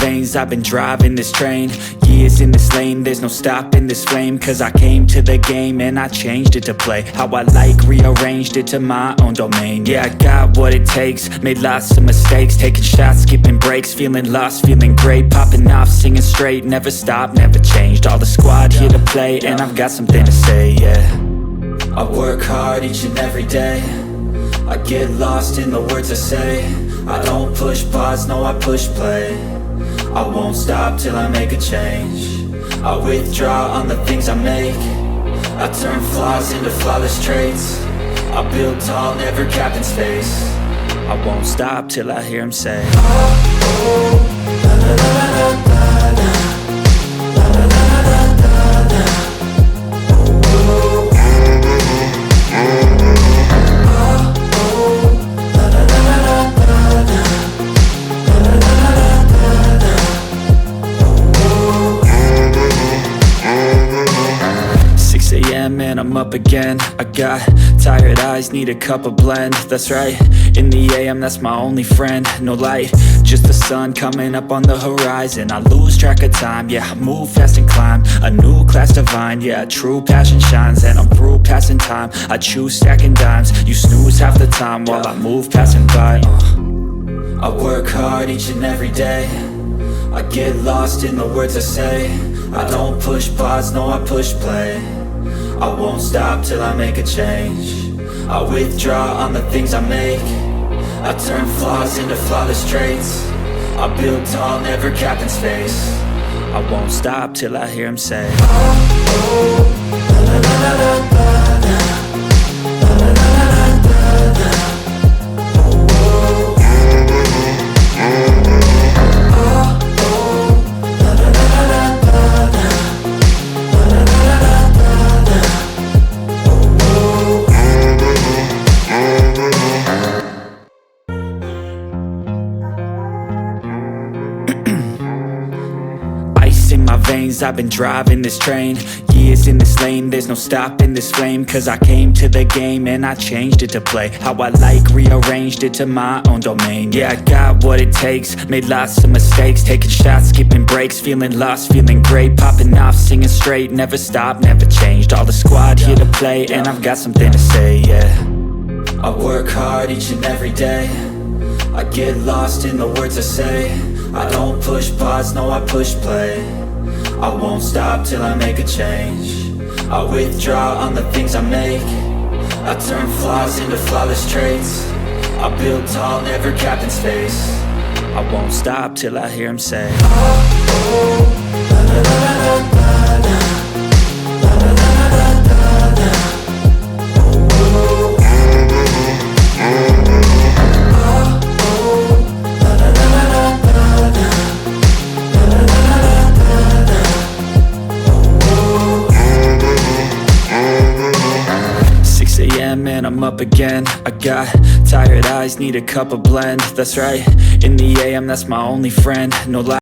veins, I've been driving this train. Years in this lane, there's no stopping this flame. Cause I came to the game and I changed it to play how I like, rearranged it to my own domain. Yeah, I got what it takes, made lots of mistakes, taking shots, skipping breaks, feeling lost, feeling great, popping off, singing straight, never stopped, never changed. All the squad here to play, and I've got something to say, yeah. I work hard each and every day, I get lost in the words I say. I don't push pause, no I push play. I won't stop till I make a change. I withdraw on the things I make. I turn flaws into flawless traits. I build tall, never capped in space. I won't stop till I hear him say, oh, oh, la, la, la, la, la, la. And I'm up again. I got tired eyes, need a cup of blend. That's right, in the AM, that's my only friend. No light, just the sun coming up on the horizon. I lose track of time, yeah, I move fast and climb a new class divine, yeah, true passion shines. And I'm through passing time, I choose stacking dimes. You snooze half the time while I move passing by. I work hard each and every day, I get lost in the words I say. I don't push pause, no I push play. I won't stop till I make a change. I withdraw on the things I make. I turn flaws into flawless traits. I build tall, never capped in space. I won't stop till I hear him say, oh, oh, la, la, la, la, la, la. In my veins, I've been driving this train. Years in this lane, there's no stopping this flame. Cause I came to the game and I changed it to play how I like, rearranged it to my own domain. Yeah, I got what it takes, made lots of mistakes, taking shots, skipping breaks, feeling lost, feeling great, popping off, singing straight, never stopped, never changed. All the squad here to play, and I've got something to say, yeah. I work hard each and every day, I get lost in the words I say. I don't push pause, no I push play. I won't stop till I make a change. I withdraw on the things I make. I turn flaws into flawless traits. I build tall, never capped in space. I won't stop till I hear him say, oh, oh, la, la, la, la, la, la. And I'm up again. I got tired eyes, need a cup of blend. That's right, in the AM, that's my only friend. No lie.